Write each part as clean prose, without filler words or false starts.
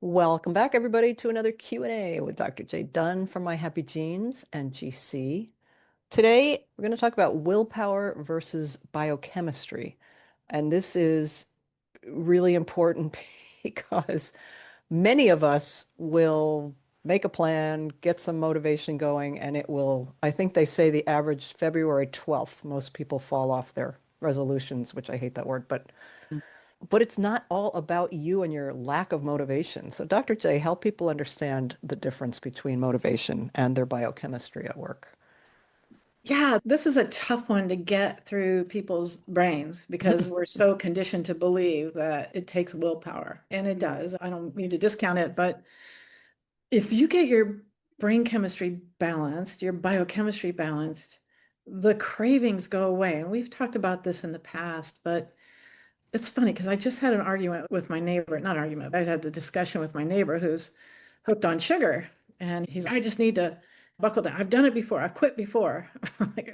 Welcome back, everybody, to another Q&A with Dr. J. Dunn from My Happy Genes and GC. Today, we're going to talk about willpower versus biochemistry. And this is really important because many of us will make a plan, get some motivation going, and it will, I think they say the average February 12th, most people fall off their resolutions, which I hate that word, but it's not all about you and your lack of motivation. So, Dr. J, help people understand the difference between motivation and their biochemistry at work. Yeah, this is a tough one to get through people's brains because we're so conditioned to believe that it takes willpower, and it does. I don't mean to discount it, but if you get your brain chemistry balanced, your biochemistry balanced, the cravings go away. And we've talked about this in the past, but it's funny because I just had an argument with my neighbor, not argument, I had a discussion with my neighbor who's hooked on sugar. And I just need to buckle down. I've done it before. I've quit before.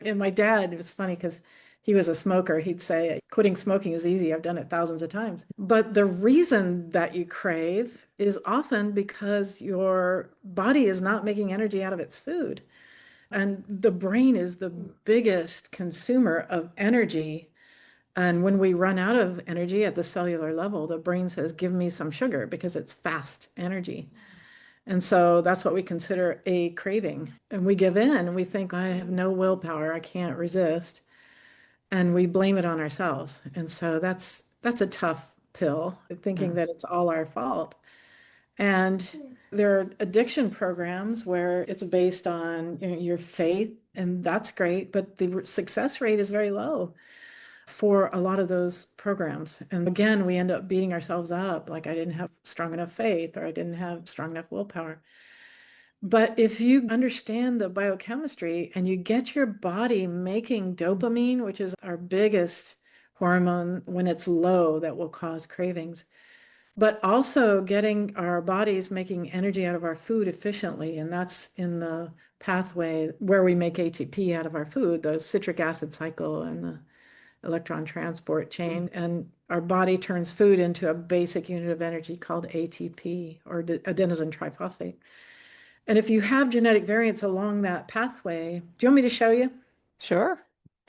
And my dad, it was funny because he was a smoker. He'd say, quitting smoking is easy. I've done it thousands of times. But the reason that you crave is often because your body is not making energy out of its food. And the brain is the biggest consumer of energy. And when we run out of energy at the cellular level, the brain says, give me some sugar because it's fast energy. And so that's what we consider a craving. And we give in and we think, I have no willpower, I can't resist. And we blame it on ourselves. And so that's a tough pill, thinking Mm. that it's all our fault. And there are addiction programs where it's based on your faith, and that's great, but the success rate is very low for a lot of those programs. And again, we end up beating ourselves up like I didn't have strong enough faith or I didn't have strong enough willpower. But if you understand the biochemistry and you get your body making dopamine, which is our biggest hormone when it's low that will cause cravings, but also getting our bodies making energy out of our food efficiently, and that's in the pathway where we make ATP out of our food, the citric acid cycle and the electron transport chain. And our body turns food into a basic unit of energy called ATP or adenosine triphosphate. And if you have genetic variants along that pathway, do you want me to show you? Sure.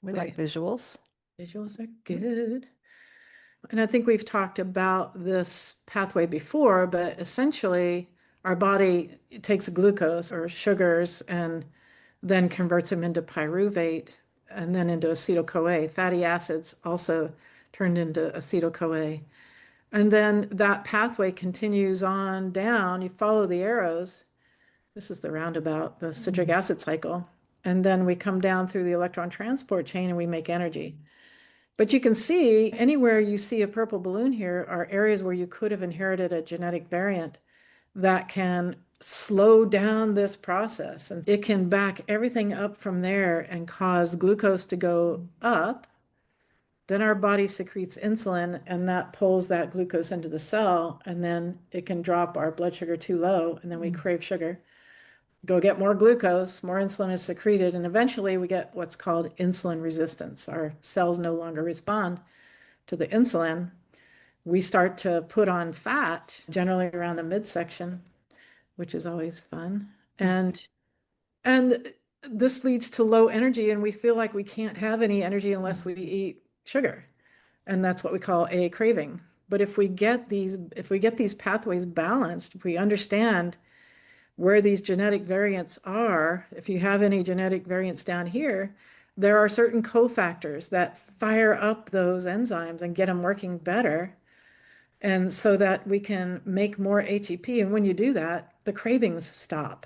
We like Okay, visuals. visuals are good. And I think we've talked about this pathway before, but essentially, our body takes glucose or sugars and then converts them into pyruvate and then into acetyl-CoA. Fatty acids also turned into acetyl-CoA. And then that pathway continues on down. You follow the arrows. This is the roundabout, the citric acid cycle. And then we come down through the electron transport chain and we make energy. But you can see anywhere you see a purple balloon here are areas where you could have inherited a genetic variant that can slow down this process. And it can back everything up from there and cause glucose to go up. Then our body secretes insulin and that pulls that glucose into the cell. And then it can drop our blood sugar too low. And then we crave sugar. Go get more glucose, more insulin is secreted. And eventually we get what's called insulin resistance. Our cells no longer respond to the insulin. We start to put on fat, generally around the midsection, which is always fun. And this leads to low energy, and we feel like we can't have any energy unless we eat sugar. And that's what we call a craving. But if we get these pathways balanced, if we understand where these genetic variants are, if you have any genetic variants down here, there are certain cofactors that fire up those enzymes and get them working better. And so that we can make more ATP. And when you do that, the cravings stop.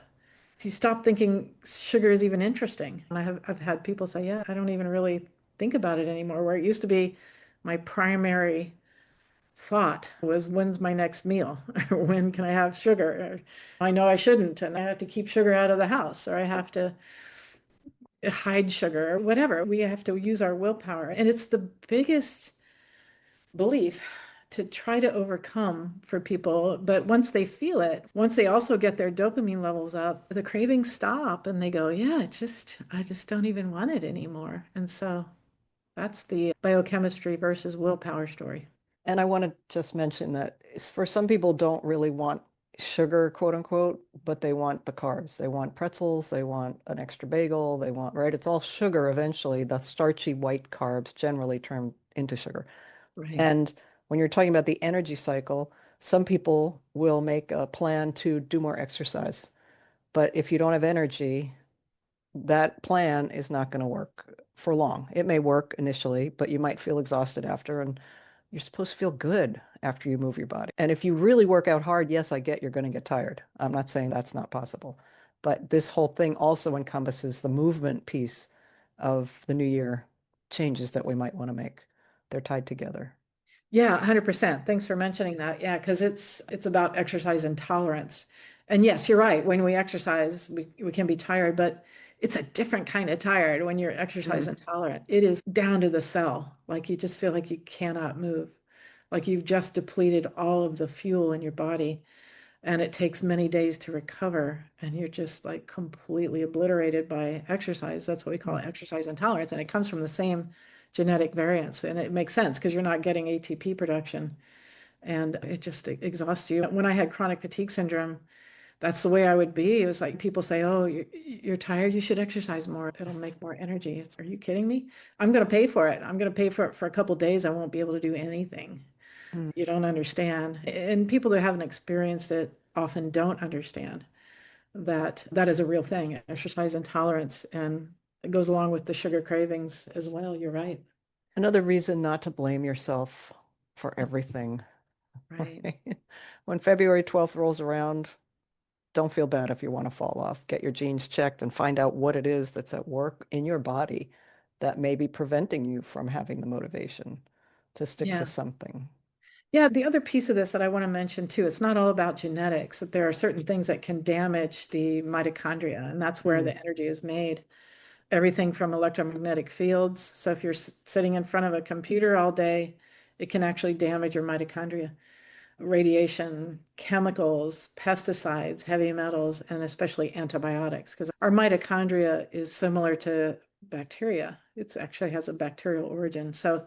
So you stop thinking sugar is even interesting. And I've had people say, yeah, I don't even really think about it anymore. Where it used to be my primary thought was, when's my next meal? When can I have sugar? I know I shouldn't, and I have to keep sugar out of the house, or I have to hide sugar, or whatever. We have to use our willpower. And it's the biggest belief to try to overcome for people. But once they feel it, once they also get their dopamine levels up, the cravings stop and they go, yeah, I just don't even want it anymore. And so that's the biochemistry versus willpower story. And I want to just mention that for some people don't really want sugar, quote unquote, but they want the carbs. They want pretzels, they want an extra bagel, they want, right? It's all sugar eventually. The starchy white carbs generally turn into sugar. Right. And when you're talking about the energy cycle, some people will make a plan to do more exercise. But if you don't have energy, that plan is not going to work for long. It may work initially, but you might feel exhausted after, and you're supposed to feel good after you move your body. And if you really work out hard, yes, I get you're going to get tired. I'm not saying that's not possible. But this whole thing also encompasses the movement piece of the new year changes that we might want to make. They're tied together. Yeah, 100%. Thanks for mentioning that. Yeah, because it's about exercise intolerance. And yes, you're right. When we exercise, we can be tired, but it's a different kind of tired when you're exercise Mm. intolerant. It is down to the cell. Like you just feel like you cannot move. Like you've just depleted all of the fuel in your body, and it takes many days to recover, and you're just like completely obliterated by exercise. That's what we call Mm. exercise intolerance, and it comes from the same genetic variants, and it makes sense because you're not getting ATP production, and it just exhausts you. When I had chronic fatigue syndrome, that's the way I would be. It was like people say, "Oh, you're tired, you should exercise more. It'll make more energy." It's, are you kidding me? I'm going to pay for it. I'm going to pay for it for a couple days. I won't be able to do anything. Mm. You don't understand. And people that haven't experienced it often don't understand that that is a real thing, exercise intolerance, and it goes along with the sugar cravings as well. You're right. Another reason not to blame yourself for everything, Right. right? When February 12th rolls around, don't feel bad if you want to fall off. Get your genes checked and find out what it is that's at work in your body that may be preventing you from having the motivation to stick to Yeah. something. Yeah. The other piece of this that I want to mention too, it's not all about genetics, that there are certain things that can damage the mitochondria, and that's where Mm. the energy is made. Everything from electromagnetic fields. So if you're sitting in front of a computer all day, it can actually damage your mitochondria. Radiation, chemicals, pesticides, heavy metals, and especially antibiotics, because our mitochondria is similar to bacteria. It actually has a bacterial origin. So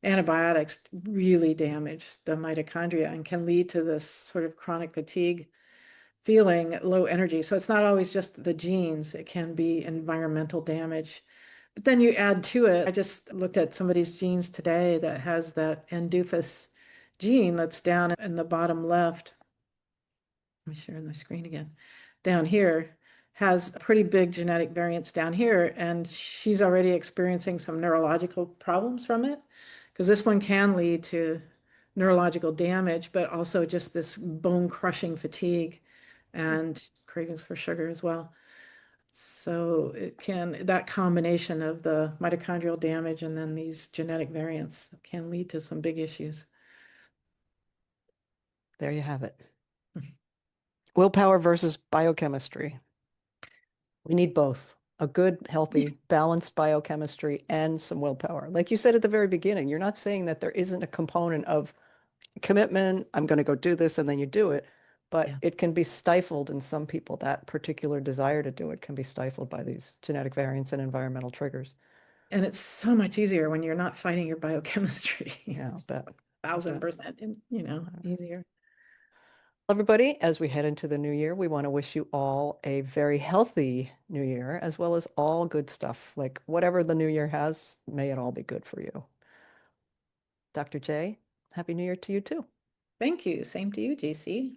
antibiotics really damage the mitochondria and can lead to this sort of chronic fatigue feeling, low energy. So it's not always just the genes, it can be environmental damage. But then you add to it, I just looked at somebody's genes today that has that NDUFAS gene that's down in the bottom left. Let me share my screen again. Down here has pretty big genetic variants down here, and she's already experiencing some neurological problems from it because this one can lead to neurological damage, but also just this bone crushing fatigue and cravings for sugar as well. So it can, that combination of the mitochondrial damage and then these genetic variants can lead to some big issues. There you have it. Willpower versus biochemistry. We need both a good, Yeah. healthy, balanced biochemistry and some willpower. Like you said at the very beginning, you're not saying that there isn't a component of commitment, I'm going to go do this, and then you do it. But Yeah. it can be stifled in some people. That particular desire to do it can be stifled by these genetic variants and environmental triggers. And it's so much easier when you're not fighting your biochemistry. Yeah, I'll It's bet. I'll bet. 1000%, easier. Everybody, as we head into the new year, we want to wish you all a very healthy new year, as well as all good stuff. Like whatever the new year has, may it all be good for you. Dr. J, Happy New Year to you too. Thank you. Same to you, JC.